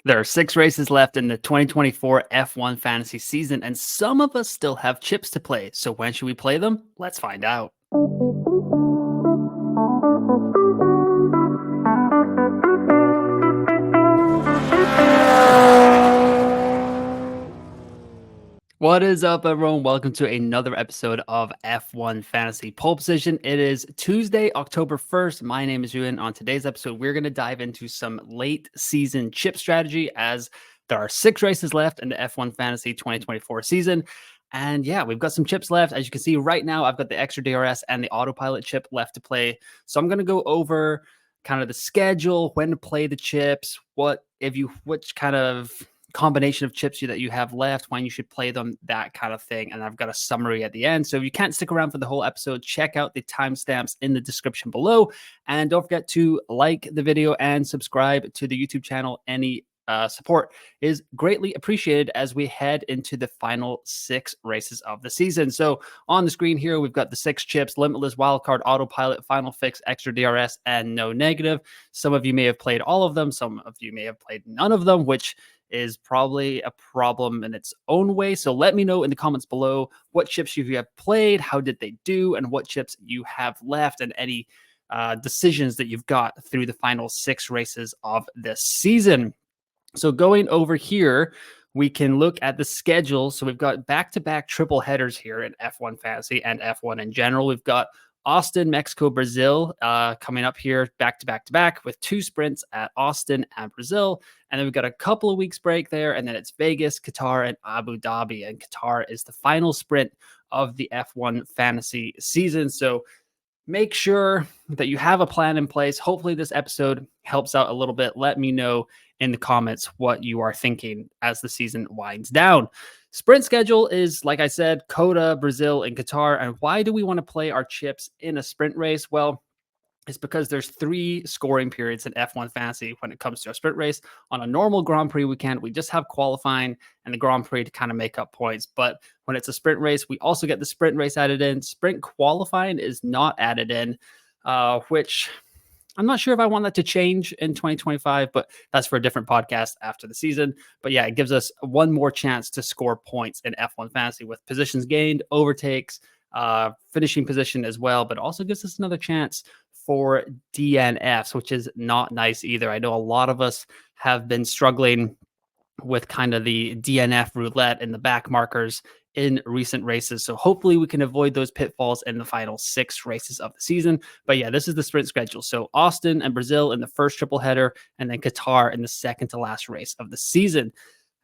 There are 6 races left in the 2024 F1 fantasy season, and some of us still have chips to play. So when should we play them? Let's find out. What is up, everyone? Welcome to another episode of F1 Fantasy Pole Position. It is Tuesday, October 1st. My name is Ewan. On today's episode, we're going to dive into some late season chip strategy as there are 6 races left in the F1 Fantasy 2024 season. And yeah, we've got some chips left. As you can see right now, I've got the extra DRS and the autopilot chip left to play. So I'm going to go over kind of the schedule, when to play the chips, which kind of combination of chips that you have left, when you should play them, that kind of thing. And I've got a summary at the end. So if you can't stick around for the whole episode, check out the timestamps in the description below. And don't forget to like the video and subscribe to the YouTube channel. Any support is greatly appreciated as we head into the final 6 races of the season. So on the screen here, we've got the 6 chips: Limitless, Wildcard, Autopilot, Final Fix, Extra DRS, and No Negative. Some of you may have played all of them. Some of you may have played none of them, which is probably a problem in its own way. So let me know in the comments below what chips you have played, how did they do, and what chips you have left, and any decisions that you've got through the final 6 races of this season. So going over here, we can look at the schedule. So we've got back-to-back triple headers here in F1 Fantasy and F1 in general. We've got Austin, Mexico, Brazil coming up here back-to-back with 2 sprints at Austin and Brazil. And then we've got a couple of weeks break there. And then it's Vegas, Qatar, and Abu Dhabi. And Qatar is the final sprint of the F1 Fantasy season. So make sure that you have a plan in place. Hopefully this episode helps out a little bit. Let me know in the comments what you are thinking as the season winds down. Sprint schedule is, like I said, COTA, Brazil, and Qatar. And why do we want to play our chips in a sprint race? Well, it's because there's 3 scoring periods in F1 Fantasy when it comes to a sprint race. On a normal Grand Prix weekend, we just have qualifying and the Grand Prix to kind of make up points. But when it's a sprint race, we also get the sprint race added in. Sprint qualifying is not added in, which I'm not sure if I want that to change in 2025, but that's for a different podcast after the season. But yeah, it gives us one more chance to score points in F1 Fantasy with positions gained, overtakes, finishing position as well, but also gives us another chance for DNFs, which is not nice either. I know a lot of us have been struggling with kind of the DNF roulette and the back markers in recent races. So hopefully we can avoid those pitfalls in the final 6 races of the season. But yeah, this is the sprint schedule. So Austin and Brazil in the first triple header, and then Qatar in the second to last race of the season.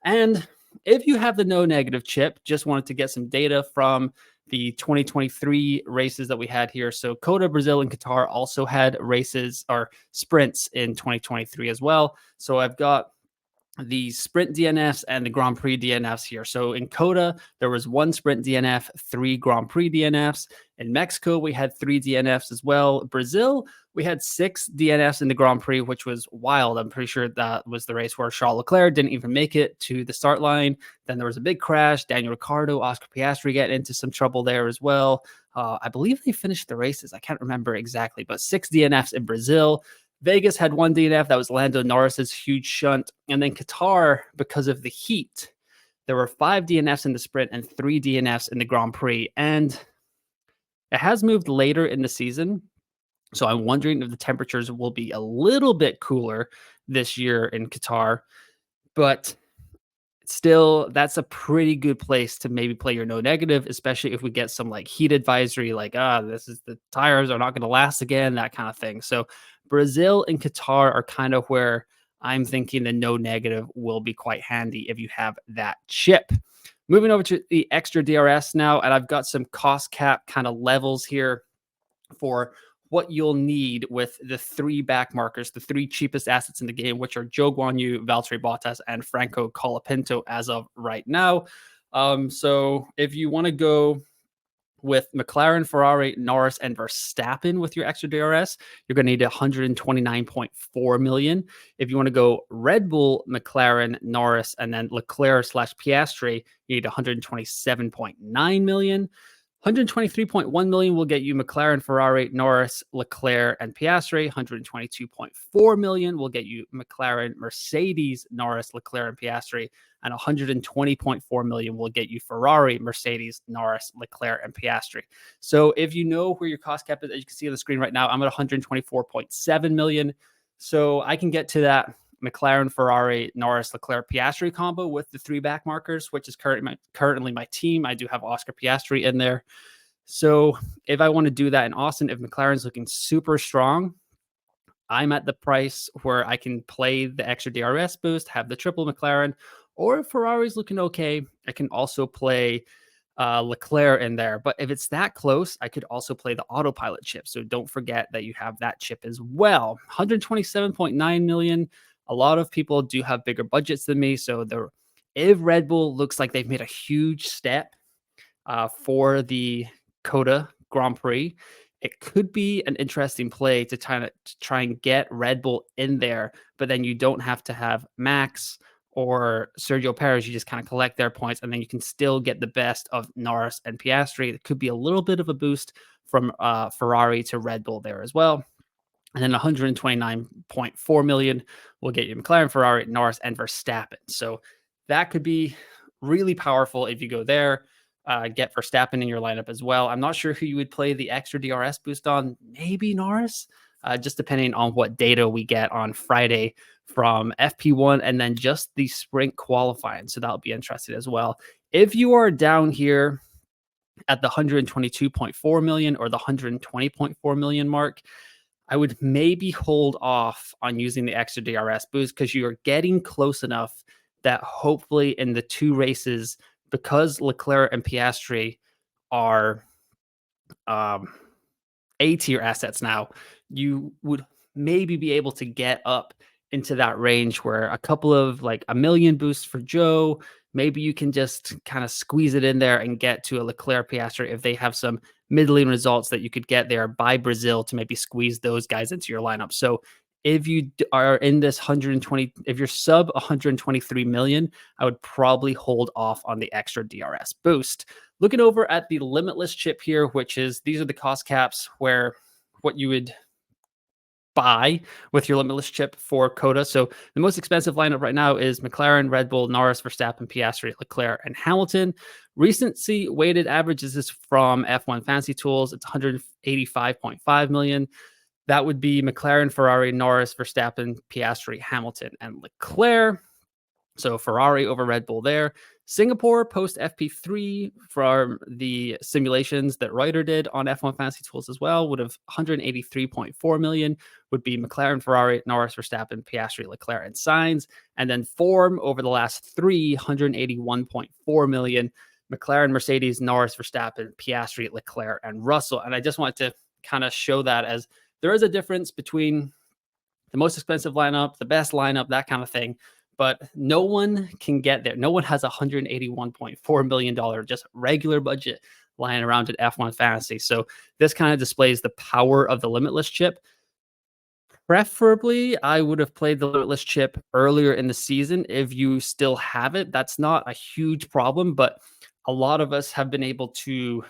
And if you have the no negative chip, just wanted to get some data from the 2023 races that we had here. So COTA, Brazil, and Qatar also had races or sprints in 2023 as well. So I've got the sprint DNFs and the Grand Prix DNFs here. So in COTA, there was 1 sprint DNF, 3 Grand Prix DNFs. In Mexico, we had 3 DNFs as well. Brazil, we had 6 DNFs in the Grand Prix, which was wild. I'm pretty sure that was the race where Charles Leclerc didn't even make it to the start line. Then there was a big crash. Daniel Ricciardo, Oscar Piastri get into some trouble there as well. I believe they finished the races. I can't remember exactly, but 6 DNFs in Brazil. Vegas had 1 DNF. That was Lando Norris's huge shunt. And then Qatar, because of the heat, there were 5 DNFs in the sprint and 3 DNFs in the Grand Prix. And it has moved later in the season. So I'm wondering if the temperatures will be a little bit cooler this year in Qatar. But still, that's a pretty good place to maybe play your no negative, especially if we get some like heat advisory, like, the tires are not going to last again, that kind of thing. So Brazil and Qatar are kind of where I'm thinking the no negative will be quite handy if you have that chip. Moving over to the extra DRS now, and I've got some cost cap kind of levels here for what you'll need with the 3 back markers, the 3 cheapest assets in the game, which are Zhou Guanyu, Valtteri Bottas, and Franco Colapinto as of right now. So if you want to go with McLaren, Ferrari, Norris, and Verstappen with your extra DRS, you're going to need 129.4 million. If you want to go Red Bull, McLaren, Norris, and then Leclerc / Piastri, you need 127.9 million. 123.1 million will get you McLaren, Ferrari, Norris, Leclerc, and Piastri. 122.4 million will get you McLaren, Mercedes, Norris, Leclerc, and Piastri. And 120.4 million will get you Ferrari, Mercedes, Norris, Leclerc, and Piastri. So if you know where your cost cap is, as you can see on the screen right now, I'm at 124.7 million. So I can get to that McLaren, Ferrari, Norris, Leclerc, Piastri combo with the 3 back markers, which is currently my team. I do have Oscar Piastri in there. So if I want to do that in Austin, if McLaren's looking super strong, I'm at the price where I can play the extra DRS boost, have the triple McLaren, or if Ferrari's looking okay, I can also play Leclerc in there. But if it's that close, I could also play the autopilot chip. So don't forget that you have that chip as well. 127.9 million. A lot of people do have bigger budgets than me. So if Red Bull looks like they've made a huge step for the Coda Grand Prix, it could be an interesting play to try and get Red Bull in there, but then you don't have to have Max or Sergio Perez. You just kind of collect their points, and then you can still get the best of Norris and Piastri. It could be a little bit of a boost from Ferrari to Red Bull there as well. And then 129.4 million will get you McLaren, Ferrari, Norris, and Verstappen. So that could be really powerful if you go there. Get Verstappen in your lineup as well. I'm not sure who you would play the extra DRS boost on. Maybe Norris, just depending on what data we get on Friday from FP1 and then just the sprint qualifying. So that'll be interesting as well. If you are down here at the 122.4 million or the 120.4 million mark, I would maybe hold off on using the extra DRS boost because you are getting close enough that hopefully in the 2 races, because Leclerc and Piastri are A tier assets now, you would maybe be able to get up into that range where a couple of like a million boosts for Joe, maybe you can just kind of squeeze it in there and get to a Leclerc Piastri if they have some middling results that you could get there by Brazil to maybe squeeze those guys into your lineup. So if you are in this 120, if you're sub 123 million, I would probably hold off on the extra DRS boost. Looking over at the Limitless chip here, which is these are the cost caps where what you would buy with your Limitless chip for Coda. So the most expensive lineup right now is McLaren, Red Bull, Norris, Verstappen, Piastri, Leclerc, and Hamilton. Recency weighted averages is from F1 Fantasy Tools. It's 185.5 million. That would be McLaren, Ferrari, Norris, Verstappen, Piastri, Hamilton, and Leclerc. So Ferrari over Red Bull there. Singapore post FP3 from the simulations that Reuter did on F1 Fantasy Tools as well would have 183.4 million would be McLaren, Ferrari, Norris, Verstappen, Piastri, Leclerc, and Sainz. And then Form over the last 181.4 million McLaren, Mercedes, Norris, Verstappen, Piastri, Leclerc, and Russell. And I just wanted to kind of show that as there is a difference between the most expensive lineup, the best lineup, that kind of thing. But no one can get there. No one has $181.4 million just regular budget lying around at F1 Fantasy. So this kind of displays the power of the Limitless chip. Preferably, I would have played the Limitless chip earlier in the season if you still have it. That's not a huge problem, but a lot of us have been able to,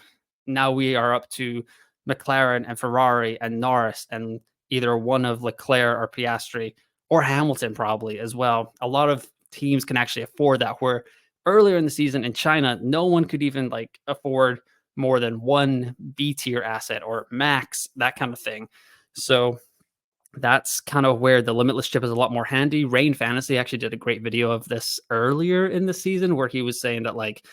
now we are up to McLaren and Ferrari and Norris and either one of Leclerc or Piastri or Hamilton probably as well. A lot of teams can actually afford that, where earlier in the season in China, no one could even like afford more than one B tier asset or max, that kind of thing. So that's kind of where the Limitless chip is a lot more handy. Rain Fantasy actually did a great video of this earlier in the season where he was saying that like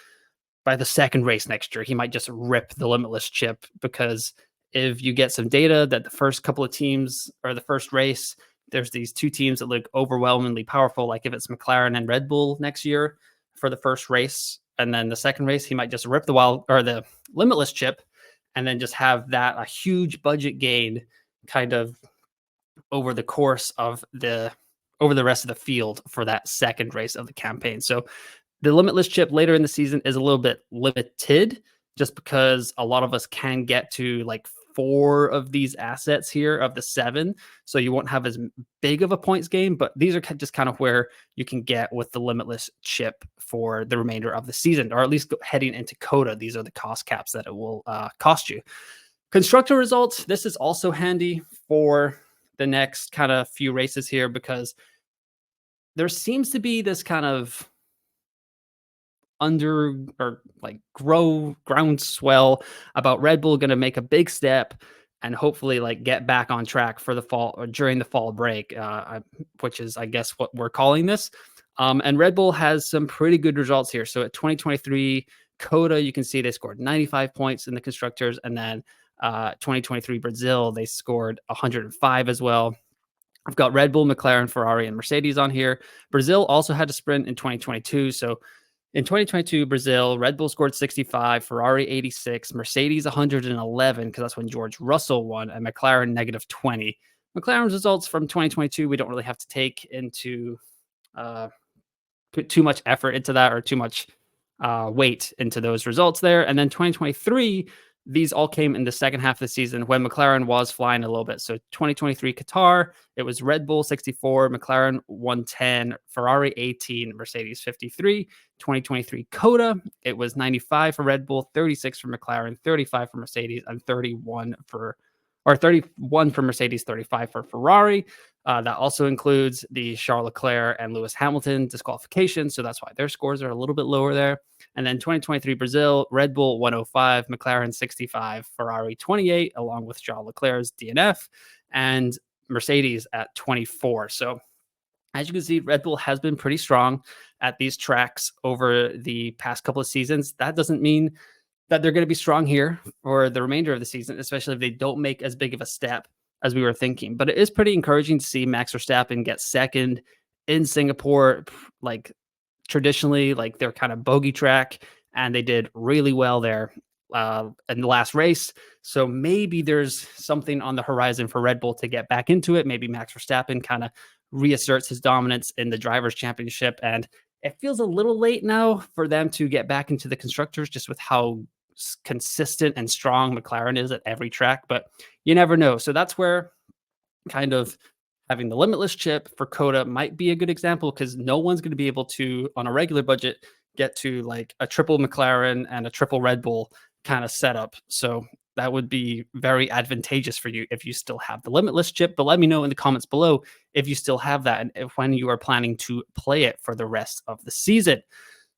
by the second race next year, he might just rip the Limitless chip, because if you get some data that the first couple of teams or the first race, there's these 2 teams that look overwhelmingly powerful. Like if it's McLaren and Red Bull next year for the first race, and then the second race, he might just rip the Limitless chip and then just have that a huge budget gain kind of over the course of over the rest of the field for that second race of the campaign. So the Limitless chip later in the season is a little bit limited just because a lot of us can get to like 4 of these assets here of the 7, so you won't have as big of a points gain, but these are just kind of where you can get with the Limitless chip for the remainder of the season, or at least heading into Coda. These are the cost caps that it will cost you. Constructor results, this is also handy for the next kind of few races here because there seems to be this kind of under or like groundswell about Red Bull going to make a big step and hopefully like get back on track for the fall or during the fall break, which is I guess what we're calling this. And Red Bull has some pretty good results here. So at 2023 Coda, you can see they scored 95 points in the constructors, and then 2023 Brazil they scored 105 as well. I've got Red Bull, McLaren, Ferrari, and Mercedes on here. Brazil also had a sprint in 2022, so in 2022, Brazil, Red Bull scored 65, Ferrari 86, Mercedes 111, because that's when George Russell won, and McLaren negative 20. McLaren's results from 2022, we don't really have to take into put too much effort into that or too much weight into those results there. And then 2023, these all came in the second half of the season when McLaren was flying a little bit. So 2023 Qatar, it was Red Bull 64, McLaren 110, Ferrari 18, Mercedes 53. 2023 Coda, it was 95 for Red Bull, 36 for McLaren, 35 for Mercedes, and 31 for Mercedes, 35 for Ferrari. That also includes the Charles Leclerc and Lewis Hamilton disqualification. So that's why their scores are a little bit lower there. And then 2023 Brazil, Red Bull 105, McLaren 65, Ferrari 28, along with Charles Leclerc's DNF, and Mercedes at 24. So as you can see, Red Bull has been pretty strong at these tracks over the past couple of seasons. That doesn't mean that they're going to be strong here for the remainder of the season, especially if they don't make as big of a step as we were thinking. But it is pretty encouraging to see Max Verstappen get second in Singapore. Like traditionally, like their kind of bogey track, and they did really well there in the last race. So maybe there's something on the horizon for Red Bull to get back into it. Maybe Max Verstappen kind of reasserts his dominance in the Drivers' Championship, and it feels a little late now for them to get back into the constructors, just with how consistent and strong McLaren is at every track. But you never know. So that's where kind of having the Limitless chip for Coda might be a good example, because no one's going to be able to, on a regular budget, get to like a triple McLaren and a triple Red Bull kind of setup. So that would be very advantageous for you if you still have the Limitless chip. But let me know in the comments below if you still have that and if, when you are planning to play it for the rest of the season.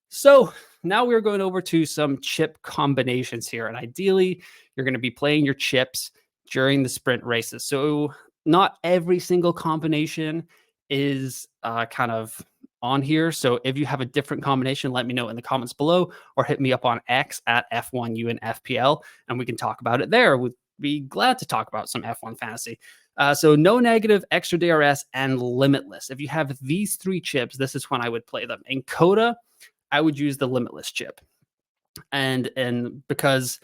So now we're going over to some chip combinations here. And ideally, you're going to be playing your chips during the sprint races. So not every single combination is kind of on here. So if you have a different combination, let me know in the comments below, or hit me up on X at F1UNFPL, and we can talk about it there. We'd be glad to talk about some F1 fantasy. So no negative, extra DRS, and Limitless. If you have these 3 chips, this is when I would play them. In Coda, I would use the Limitless chip. And because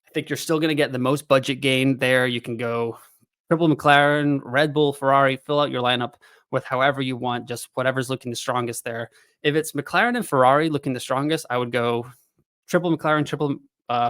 I think you're still going to get the most budget gain there, you can go triple McLaren, Red Bull, Ferrari, fill out your lineup with however you want, just whatever's looking the strongest there. If it's McLaren and Ferrari looking the strongest, I would go triple McLaren, triple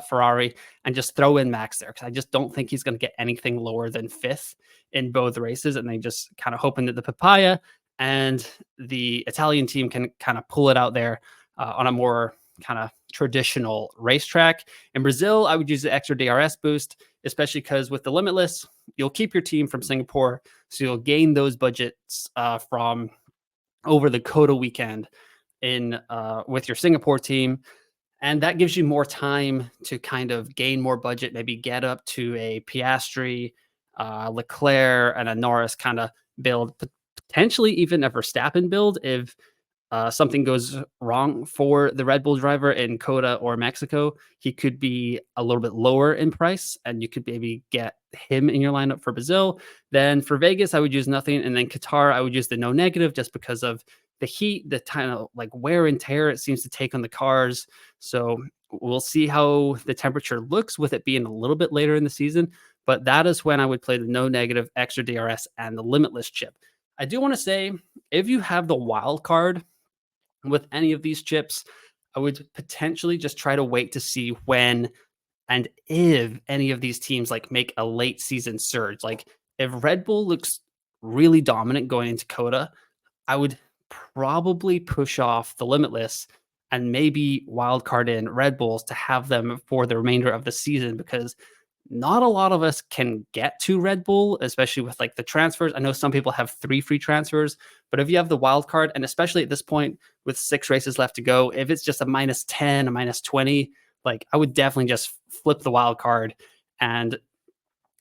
Ferrari, and just throw in Max there, because I just don't think he's going to get anything lower than 5th in both races. And they just kind of hoping that the Papaya and the Italian team can kind of pull it out there on a more kind of traditional racetrack. In Brazil, I would use the extra DRS boost, especially because with the Limitless, you'll keep your team from Singapore, so you'll gain those budgets from over the Coda weekend in with your Singapore team. And that gives you more time to kind of gain more budget, maybe get up to a Piastri, Leclerc, and a Norris kind of build, potentially even a Verstappen build if something goes wrong for the Red Bull driver in Coda or Mexico. He could be a little bit lower in price, and you could maybe get him in your lineup for Brazil. Then for Vegas, I would use nothing. And then Qatar, I would use the no negative, just because of the heat, the kind of like wear and tear it seems to take on the cars. So we'll see how the temperature looks with it being a little bit later in the season. But that is when I would play the no negative, extra DRS, and the Limitless chip. I do want to say, if you have the wild card with any of these chips, I would potentially just try to wait to see when And if any of these teams like make a late season surge, like if Red Bull looks really dominant going into Coda, I would probably push off the Limitless and maybe wildcard in Red Bulls to have them for the remainder of the season, because not a lot of us can get to Red Bull, especially with like the transfers. I know some people have 3 free transfers, but if you have the wild card, and especially at this point with 6 races left to go, if it's just a -10, a -20, like I would definitely just flip the wild card and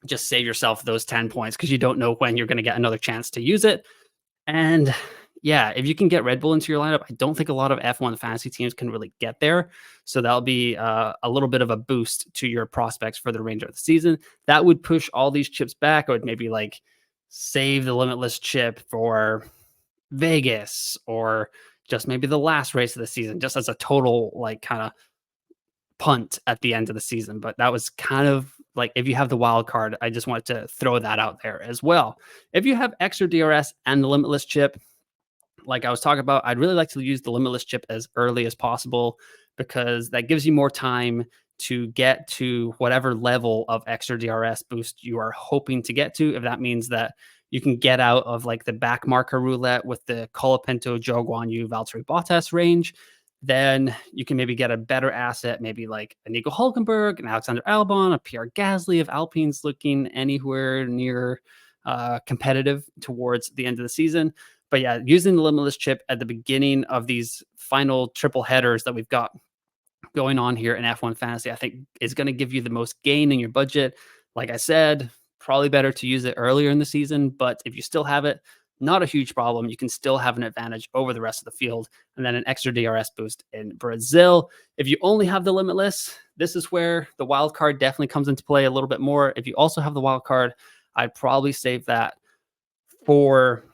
just save yourself those 10 points, because you don't know when you're going to get another chance to use it. And yeah, if you can get Red Bull into your lineup, I don't think a lot of F1 fantasy teams can really get there. So that'll be a little bit of a boost to your prospects for the remainder of the season. That would push all these chips back. I would maybe like save the Limitless chip for Vegas, or just maybe the last race of the season, just as a total like kind of punt at the end of the season. But that was kind of like, if you have the wild card, I just wanted to throw that out there as well. If you have extra DRS and the Limitless chip, like I was talking about, I'd really like to use the Limitless chip as early as possible, because that gives you more time to get to whatever level of extra DRS boost you are hoping to get to. If that means that you can get out of like the back marker roulette with the Colapinto, Zhou Guanyu, Valtteri Bottas range, then you can maybe get a better asset, maybe like a Nico Hulkenberg, an Alexander Albon, a Pierre Gasly, if Alpine's looking anywhere near competitive towards the end of the season. But yeah, using the Limitless chip at the beginning of these final triple headers that we've got going on here in F1 Fantasy, I think is going to give you the most gain in your budget. Like I said, probably better to use it earlier in the season, but if you still have it, not a huge problem. You can still have an advantage over the rest of the field, and then an extra DRS boost in Brazil. If you only have the Limitless, this is where the wild card definitely comes into play a little bit more. If you also have the wild card, I'd probably save that for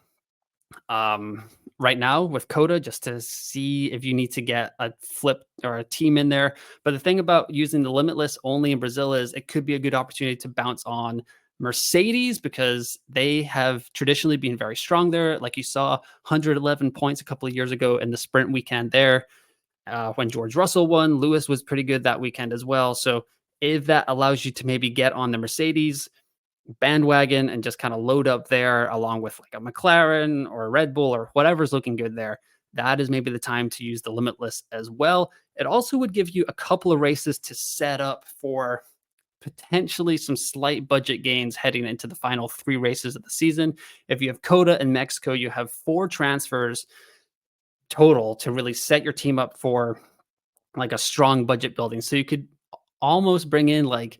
right now with Coda, just to see if you need to get a flip or a team in there. But the thing about using the Limitless only in Brazil is it could be a good opportunity to bounce on Mercedes, because they have traditionally been very strong there. Like you saw 111 points a couple of years ago in the sprint weekend there. When George Russell won, Lewis was pretty good that weekend as well. So if that allows you to maybe get on the Mercedes bandwagon and just kind of load up there along with like a McLaren or a Red Bull or whatever's looking good there, that is maybe the time to use the Limitless as well. It also would give you a couple of races to set up for potentially some slight budget gains heading into the final 3 races of the season. If you have Coda in Mexico, you have 4 transfers total to really set your team up for like a strong budget building. So you could almost bring in like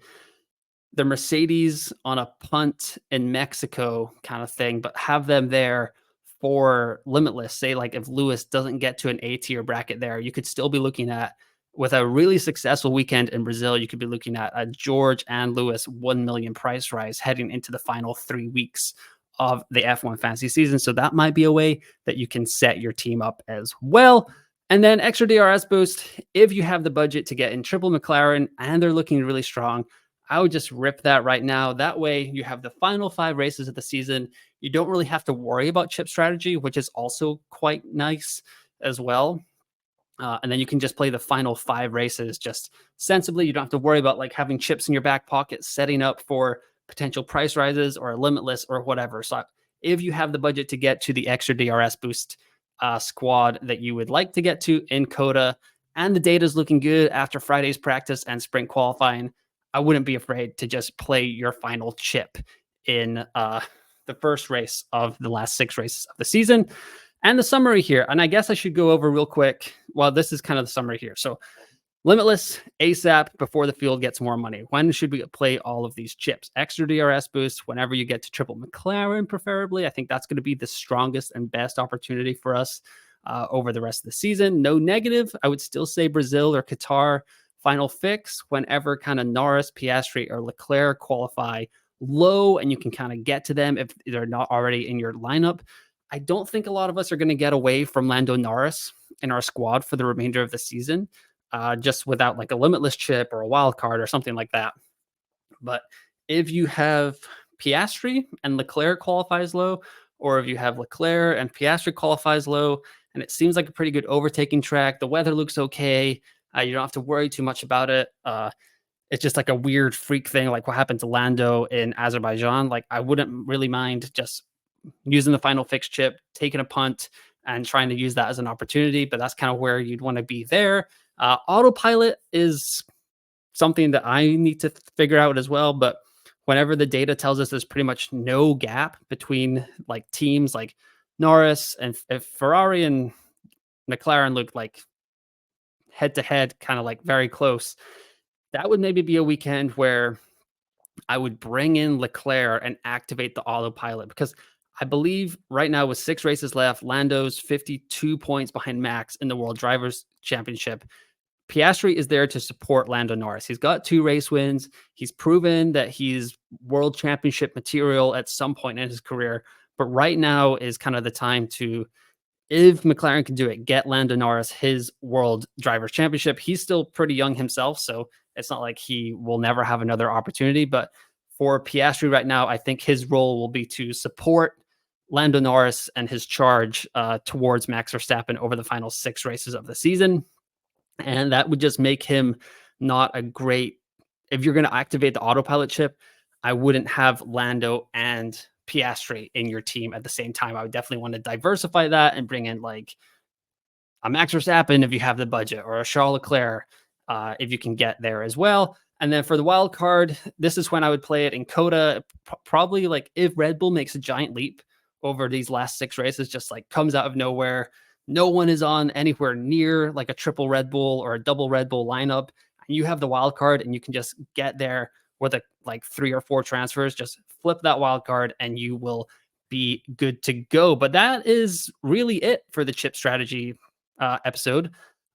the Mercedes on a punt in Mexico kind of thing, but have them there for Limitless. Say like if Lewis doesn't get to an A tier bracket there, you could still be looking at, with a really successful weekend in Brazil, you could be looking at a George and Lewis 1 million price rise heading into the final 3 weeks of the F1 fantasy season. So that might be a way that you can set your team up as well. And then extra DRS boost, if you have the budget to get in triple McLaren and they're looking really strong, I would just rip that right now. That way you have the final 5 races of the season. You don't really have to worry about chip strategy, which is also quite nice as well. And then you can just play the final 5 races just sensibly. You don't have to worry about like having chips in your back pocket, setting up for potential price rises or a Limitless or whatever. So if you have the budget to get to the extra DRS boost squad that you would like to get to in Coda, and the data is looking good after Friday's practice and sprint qualifying, I wouldn't be afraid to just play your final chip in the first race of the last 6 races of the season. And the summary here, and I guess I should go over real quick. Well, this is kind of the summary here. So Limitless ASAP before the field gets more money. When should we play all of these chips? Extra DRS boost whenever you get to triple McLaren, preferably. I think that's going to be the strongest and best opportunity for us over the rest of the season. No negative. I would still say Brazil or Qatar final fix whenever kind of Norris, Piastri, or Leclerc qualify low and you can kind of get to them if they're not already in your lineup. I don't think a lot of us are going to get away from Lando Norris in our squad for the remainder of the season, just without like a Limitless chip or a wild card or something like that. But if you have Piastri and Leclerc qualifies low, or if you have Leclerc and Piastri qualifies low, and it seems like a pretty good overtaking track, the weather looks okay, you don't have to worry too much about it. it's just like a weird freak thing, like what happened to Lando in Azerbaijan. Like I wouldn't really mind just using the final fix chip, taking a punt, and trying to use that as an opportunity. But that's kind of where you'd want to be there. Autopilot is something that I need to figure out as well. But whenever the data tells us there's pretty much no gap between like teams like Norris and if Ferrari and McLaren look like head to head, kind of like very close, that would maybe be a weekend where I would bring in Leclerc and activate the autopilot because I believe right now with 6 races left, Lando's 52 points behind Max in the World Drivers' Championship. Piastri is there to support Lando Norris. He's got 2 race wins. He's proven that he's world championship material at some point in his career. But right now is kind of the time to, if McLaren can do it, get Lando Norris his world drivers championship. He's still pretty young himself, so it's not like he will never have another opportunity. But for Piastri right now, I think his role will be to support Lando Norris and his charge towards Max Verstappen over the final 6 races of the season. And that would just make him not a great, if you're going to activate the autopilot chip, I wouldn't have Lando and Piastri in your team at the same time. I would definitely want to diversify that and bring in like a Max Verstappen if you have the budget, or a Charles Leclerc if you can get there as well. And then for the wild card, this is when I would play it in Coda. Probably like if Red Bull makes a giant leap over these last 6 races, just like comes out of nowhere. No one is on anywhere near like a triple Red Bull or a double Red Bull lineup. And you have the wild card and you can just get there with a, like 3 or 4 transfers, just flip that wild card and you will be good to go. But that is really it for the chip strategy episode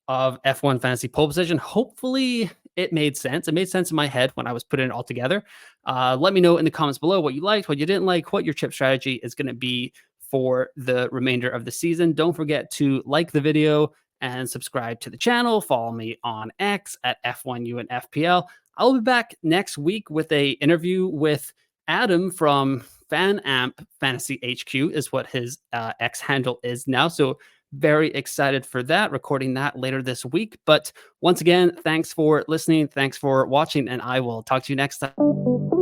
of F1 Fantasy Pole Position. Hopefully it made sense. It made sense in my head when I was putting it all together. Let me know in the comments below what you liked, what you didn't like, what your chip strategy is going to be for the remainder of the season. Don't forget to like the video and subscribe to the channel. Follow me on X at F1U and FPL. I'll be back next week with a interview with Adam from Fan Amp Fantasy HQ is what his X handle is now. So very excited for that, recording that later this week. But once again, thanks for listening. Thanks for watching, and I will talk to you next time.